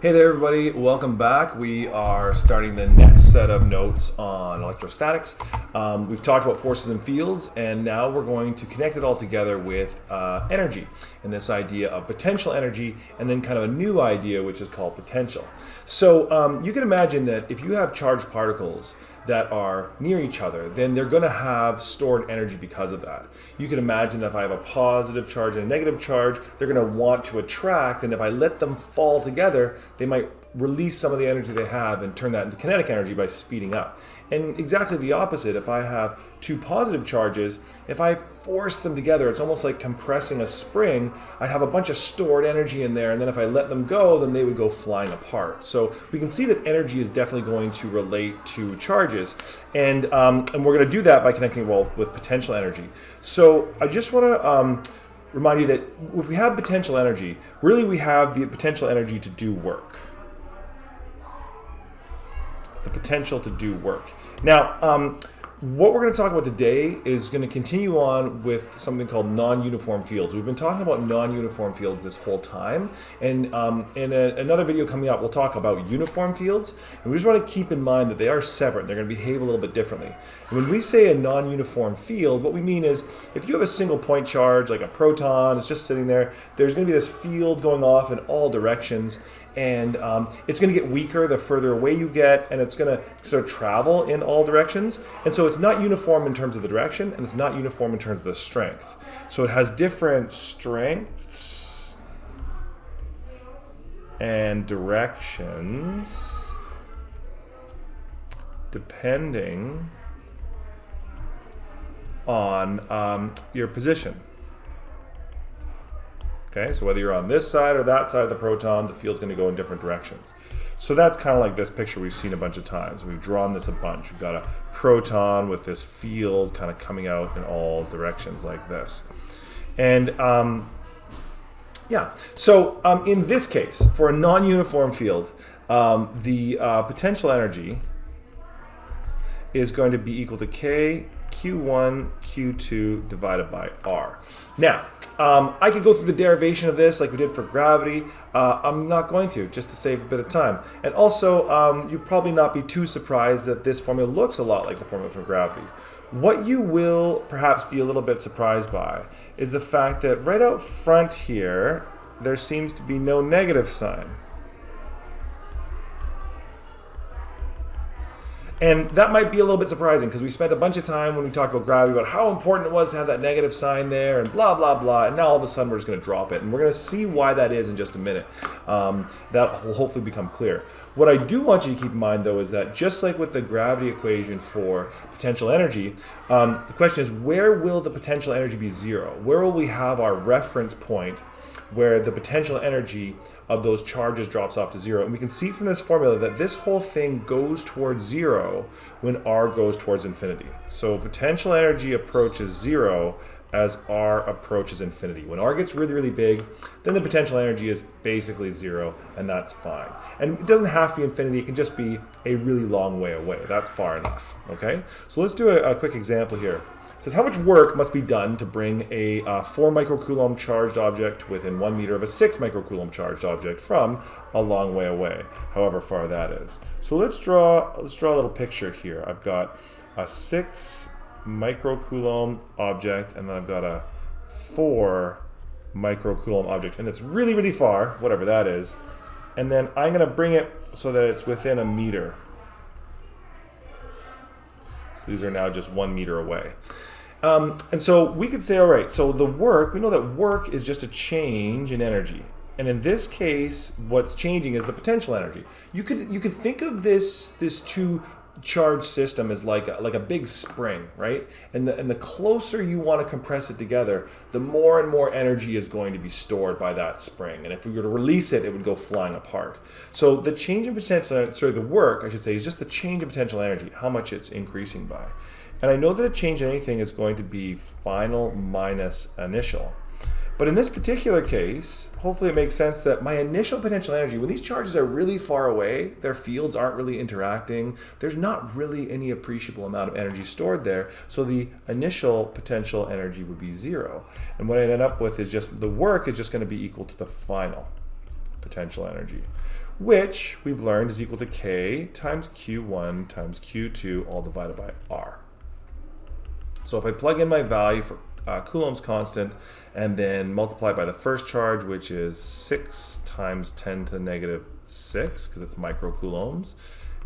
Hey there everybody, welcome back. We are starting the next set of notes on electrostatics. We've talked about forces and fields, and now we're going to connect it all together with energy and this idea of potential energy, and then kind of a new idea which is called potential. So you can imagine that if you have charged particles that are near each other, then they're going to have stored energy because of that. You can imagine if I have a positive charge and a negative charge, they're going to want to attract, and if I let them fall together, they might release some of the energy they have and turn that into kinetic energy by speeding up. And exactly the opposite, if I have two positive charges, if I force them together, it's almost like compressing a spring. I'd have a bunch of stored energy in there, and then if I let them go, then they would go flying apart. So we can see that energy is definitely going to relate to charges, and we're going to do that by connecting with potential energy. So I just want to remind you that if we have potential energy, really we have the potential energy to do work. The potential to do work. Now, what we're going to talk about today is going to continue on with something called non-uniform fields. We've been talking about non-uniform fields this whole time, and in another video coming up, we'll talk about uniform fields, and we just want to keep in mind that they are separate. They're going to behave a little bit differently. And when we say a non-uniform field, what we mean is if you have a single point charge, like a proton, it's just sitting there, there's going to be this field going off in all directions, and it's going to get weaker the further away you get, and it's going to sort of travel in all directions. And so it's not uniform in terms of the direction, and it's not uniform in terms of the strength. So it has different strengths and directions depending on your position. Okay, so whether you're on this side or that side of the proton, the field's going to go in different directions. So that's kind of like this picture we've seen a bunch of times. We've drawn this a bunch. We've got a proton with this field kind of coming out in all directions like this. And yeah, so in this case, for a non-uniform field, the potential energy is going to be equal to K Q1 Q2 divided by R. Now, I could go through the derivation of this like we did for gravity. I'm not going to, just to save a bit of time. And also, you'd probably not be too surprised that this formula looks a lot like the formula for gravity. What you will perhaps be a little bit surprised by is the fact that right out front here, there seems to be no negative sign. And that might be a little bit surprising because we spent a bunch of time when we talked about gravity about how important it was to have that negative sign there and blah, blah, blah. And now all of a sudden we're just going to drop it. And we're going to see why that is in just a minute. That will hopefully become clear. What I do want you to keep in mind, though, is that just like with the gravity equation for potential energy, the question is, where will the potential energy be zero? Where will we have our reference point where the potential energy of those charges drops off to zero? And we can see from this formula that this whole thing goes towards zero when R goes towards infinity. So potential energy approaches zero as R approaches infinity. When R gets really, really big, then the potential energy is basically zero, and that's fine. And it doesn't have to be infinity, it can just be a really long way away. That's far enough, okay? So let's do a quick example here. It says how much work must be done to bring a 4 microcoulomb charged object within 1 meter of a 6 microcoulomb charged object from a long way away, however far that is. So let's draw a little picture here. I've got a 6 microcoulomb object, and then I've got a 4 microcoulomb object, and it's really, really far, whatever that is. And then I'm going to bring it so that it's within a meter. So these are now just 1 meter away. And so we could say, all right, so the work, we know that work is just a change in energy. And in this case, what's changing is the potential energy. You could think of this two charge system as like a big spring, right? And the closer you want to compress it together, the more and more energy is going to be stored by that spring. And if we were to release it, it would go flying apart. So the change in potential, the work, I should say, is just the change in potential energy, how much it's increasing by. And I know that a change in anything is going to be final minus initial. But in this particular case, hopefully it makes sense that my initial potential energy, when these charges are really far away, their fields aren't really interacting, there's not really any appreciable amount of energy stored there, so the initial potential energy would be zero. And what I end up with is just the work is just going to be equal to the final potential energy, which we've learned is equal to K times Q1 times Q2 all divided by R. So if I plug in my value for Coulomb's constant and then multiply by the first charge, which is 6 times 10 to the negative 6, because it's microcoulombs,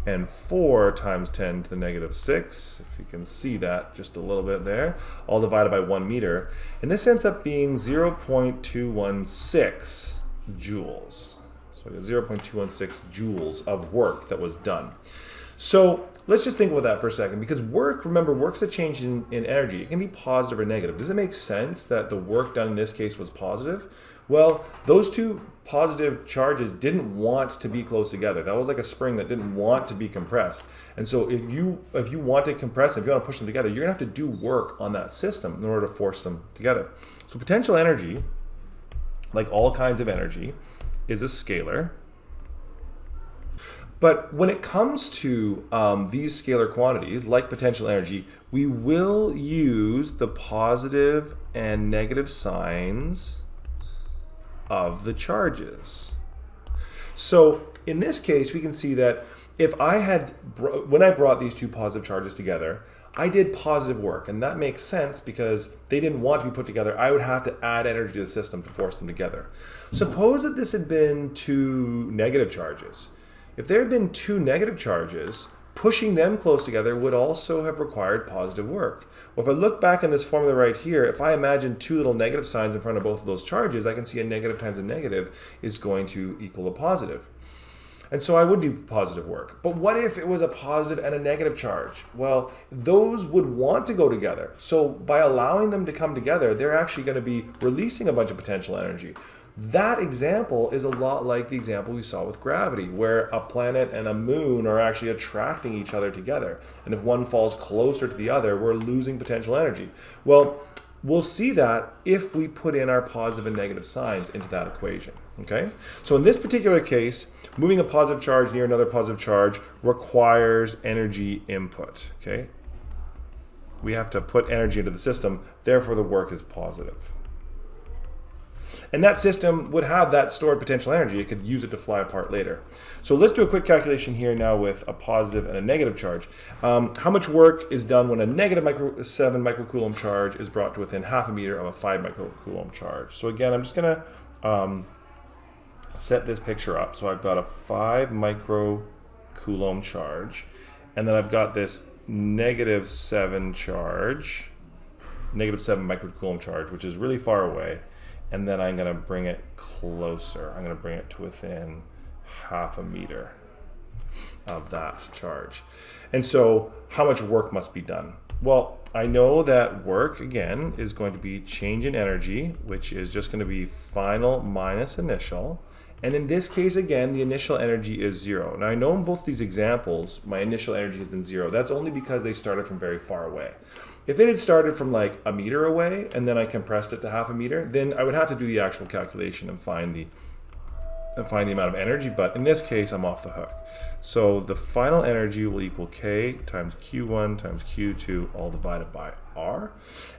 and 4 times 10 to the negative 6, if you can see that just a little bit there, all divided by 1 meter. And this ends up being 0.216 joules. So I got 0.216 joules of work that was done. So let's just think about that for a second, because work, remember, work's a change in energy. It can be positive or negative. Does it make sense that the work done in this case was positive? Well, those two positive charges didn't want to be close together. That was like a spring that didn't want to be compressed. And so if you want to compress them, if you want to push them together, you're going to have to do work on that system in order to force them together. So potential energy, like all kinds of energy, is a scalar. But when it comes to these scalar quantities, like potential energy, we will use the positive and negative signs of the charges. So in this case, we can see that if I had, when I brought these two positive charges together, I did positive work, and that makes sense because they didn't want to be put together. I would have to add energy to the system to force them together. Suppose that this had been two negative charges. If there had been two negative charges, pushing them close together would also have required positive work. Well, if I look back in this formula right here, if I imagine two little negative signs in front of both of those charges, I can see a negative times a negative is going to equal a positive. And so I would do positive work. But what if it was a positive and a negative charge? Well, those would want to go together. So by allowing them to come together, they're actually going to be releasing a bunch of potential energy. That example is a lot like the example we saw with gravity, where a planet and a moon are actually attracting each other together. And if one falls closer to the other, we're losing potential energy. Well, we'll see that if we put in our positive and negative signs into that equation. Okay? So in this particular case, moving a positive charge near another positive charge requires energy input. Okay? We have to put energy into the system, therefore the work is positive. And that system would have that stored potential energy. It could use it to fly apart later. So let's do a quick calculation here now with a positive and a negative charge. How much work is done when a negative 7 microcoulomb charge is brought to within half a meter of a 5 microcoulomb charge? So again, I'm just going to set this picture up. So I've got a 5 microcoulomb charge, and then I've got this negative 7 charge, negative 7 microcoulomb charge, which is really far away. And then I'm going to bring it closer. I'm going to bring it to within half a meter of that charge. And so how much work must be done? Well, I know that work, again, is going to be change in energy, which is just going to be final minus initial. And in this case, again, the initial energy is 0. Now, I know in both these examples, my initial energy has been 0. That's only because they started from very far away. If it had started from like a meter away and then I compressed it to half a meter, then I would have to do the actual calculation and find the amount of energy. But in this case, I'm off the hook. So the final energy will equal K times Q1 times Q2 all divided by R.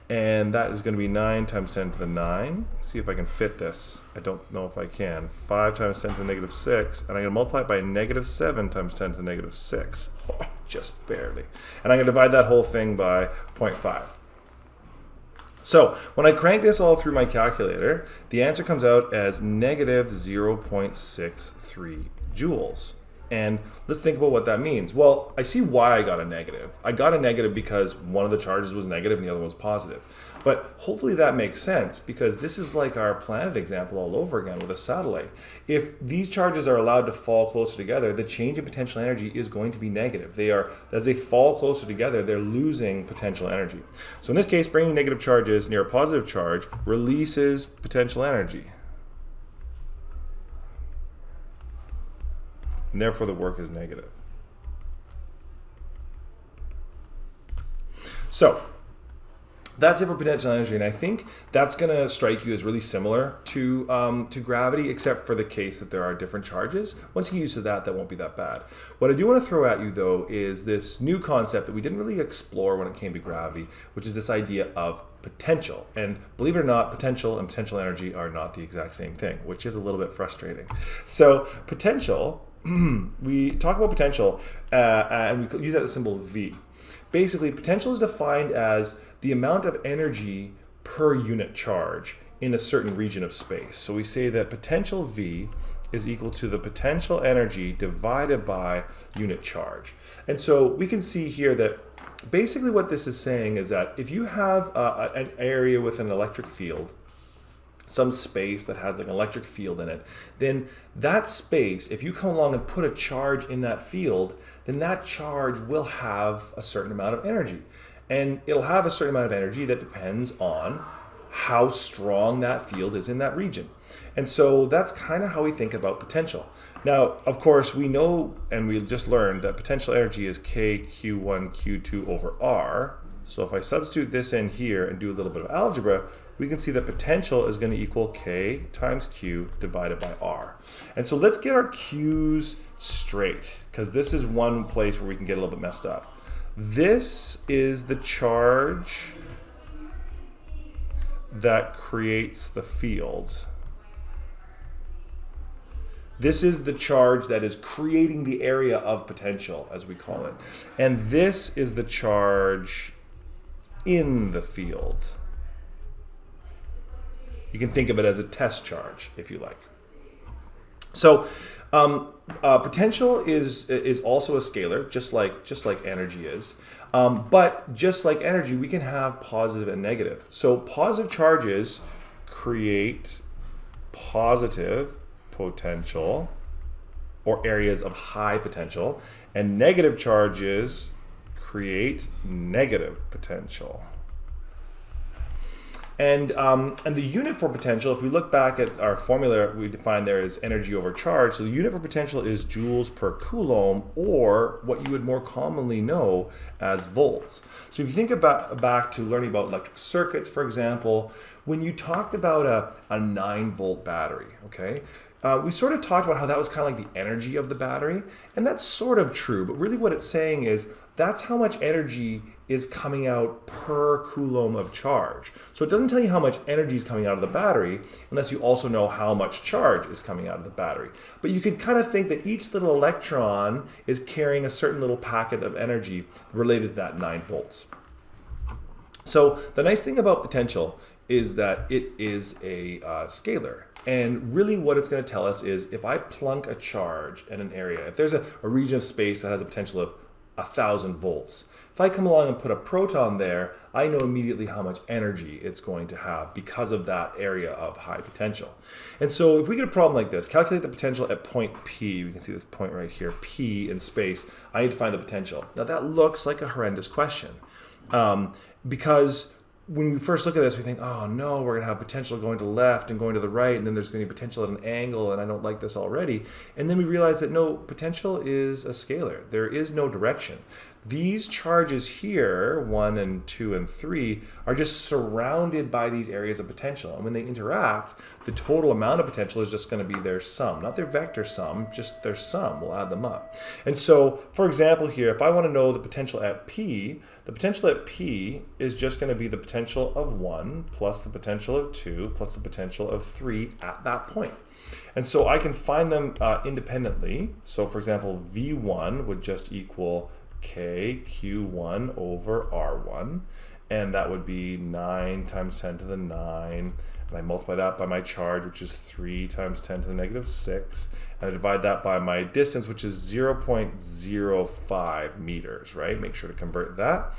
And that is going to be 9 times 10 to the 9. Let's see if I can fit this. I don't know if I can. 5 times 10 to the negative 6. And I'm going to multiply it by negative 7 times 10 to the negative 6. Oh, just barely. And I'm going to divide that whole thing by 0.5. So when I crank this all through my calculator, the answer comes out as negative 0.63 joules. And let's think about what that means. Well, I see why I got a negative. I got a negative because one of the charges was negative and the other one was positive. But hopefully that makes sense, because this is like our planet example all over again with a satellite. If these charges are allowed to fall closer together, the change in potential energy is going to be negative. As they fall closer together, they're losing potential energy. So in this case, bringing negative charges near a positive charge releases potential energy. And therefore the work is negative. So that's it for potential energy, and I think that's going to strike you as really similar to gravity, except for the case that there are different charges. Once you get used to that, that won't be that bad. What I do want to throw at you, though, is this new concept that we didn't really explore when it came to gravity, which is this idea of potential. And believe it or not, potential and potential energy are not the exact same thing, which is a little bit frustrating. So potential, we talk about potential and we use that symbol V. Basically, potential is defined as the amount of energy per unit charge in a certain region of space. So we say that potential V is equal to the potential energy divided by unit charge. And so we can see here that basically what this is saying is that if you have an area with an electric field, some space that has like an electric field in it, then that space, if you come along and put a charge in that field, then that charge will have a certain amount of energy. And it'll have a certain amount of energy that depends on how strong that field is in that region. And so that's kind of how we think about potential. Now, of course, we know, and we just learned, that potential energy is K Q1 Q2 over R. So if I substitute this in here and do a little bit of algebra, we can see that potential is going to equal K times Q divided by R. And so let's get our Q's straight, because this is one place where we can get a little bit messed up. This is the charge that creates the field. This is the charge that is creating the area of potential, as we call it. And this is the charge in the field. You can think of it as a test charge, if you like. So potential is also a scalar, just like energy is. But just like energy, we can have positive and negative. So positive charges create positive potential or areas of high potential, and negative charges create negative potential. And the unit for potential, if we look back at our formula we define there as energy over charge, so the unit for potential is joules per coulomb, or what you would more commonly know as volts. So if you think about back to learning about electric circuits, for example, when you talked about a 9-volt battery, okay, we sort of talked about how that was kind of like the energy of the battery, and that's sort of true, but really what it's saying is that's how much energy is coming out per coulomb of charge. So it doesn't tell you how much energy is coming out of the battery unless you also know how much charge is coming out of the battery. But you could kind of think that each little electron is carrying a certain little packet of energy related to that 9 volts. So the nice thing about potential is that it is a scalar. And really what it's going to tell us is if I plunk a charge in an area, if there's a region of space that has a potential of 1,000 volts, if I come along and put a proton there, I know immediately how much energy it's going to have because of that area of high potential. And so if we get a problem like this, calculate the potential at point P, we can see this point right here, P in space, I need to find the potential. Now that looks like a horrendous question because when we first look at this, we think, oh no, we're going to have potential going to the left and going to the right, and then there's going to be potential at an angle, and I don't like this already. And then we realize that no, potential is a scalar. There is no direction. These charges here, 1 and 2 and 3, are just surrounded by these areas of potential. And when they interact, the total amount of potential is just going to be their sum, not their vector sum, just their sum. We'll add them up. And so, for example here, if I want to know the potential at P, the potential at P is just going to be the potential of 1 plus the potential of 2 plus the potential of 3 at that point. And so I can find them independently. So for example, V1 would just equal K Q1 over R1, and that would be 9 times 10 to the 9, and I multiply that by my charge, which is 3 times 10 to the negative 6, and I divide that by my distance, which is 0.05 meters, right? Make sure to convert that.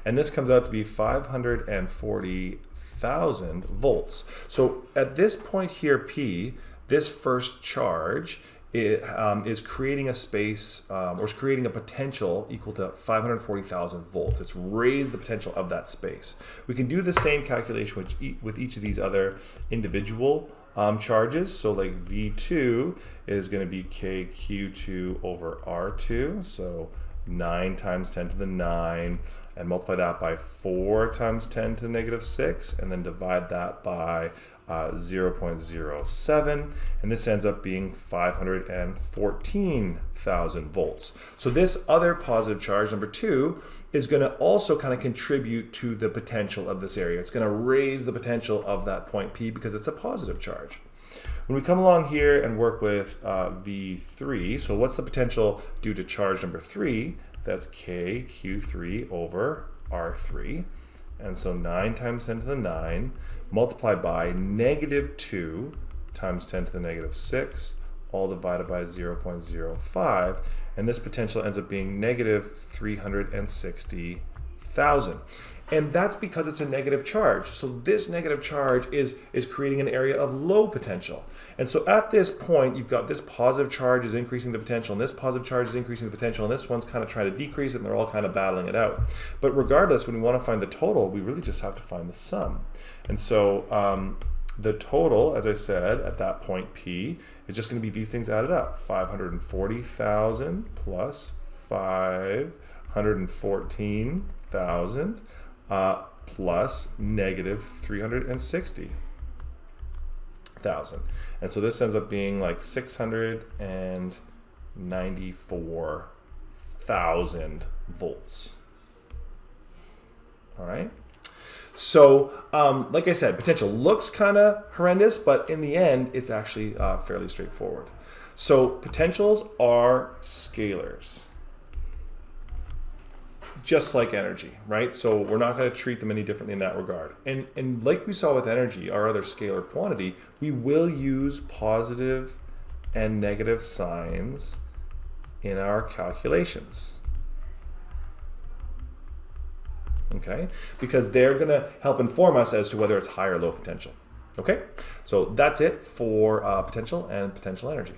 And this comes out to be 540,000 volts. So at this point here, P, this first charge, it is creating a space, or is creating a potential equal to 540,000 volts. It's raised the potential of that space. We can do the same calculation with each of these other individual charges. So like V2 is going to be KQ2 over R2. So 9 times 10 to the 9, and multiply that by 4 times 10 to the negative 6, and then divide that by 0.07, and this ends up being 514,000 volts. So this other positive charge, number 2, is going to also kind of contribute to the potential of this area. It's going to raise the potential of that point P because it's a positive charge. When we come along here and work with V3, so what's the potential due to charge number 3? That's K Q3 over R3. And so 9 times 10 to the 9 multiplied by -2 times 10 to the -6, all divided by 0.05. And this potential ends up being -360,000. And that's because it's a negative charge. So this negative charge is creating an area of low potential. And so at this point, you've got this positive charge is increasing the potential, and this positive charge is increasing the potential, and this one's kind of trying to decrease it, and they're all kind of battling it out. But regardless, when we want to find the total, we really just have to find the sum. And so the total, as I said, at that point P, is just going to be these things added up. 540,000 plus 514,000. Plus -360,000. And so this ends up being like 694,000 volts. All right. So, like I said, potential looks kind of horrendous, but in the end, it's actually fairly straightforward. So potentials are scalars, just like energy, right? So we're not going to treat them any differently in that regard. And like we saw with energy, our other scalar quantity, we will use positive and negative signs in our calculations. Okay? Because they're going to help inform us as to whether it's high or low potential. Okay? So that's it for potential and potential energy.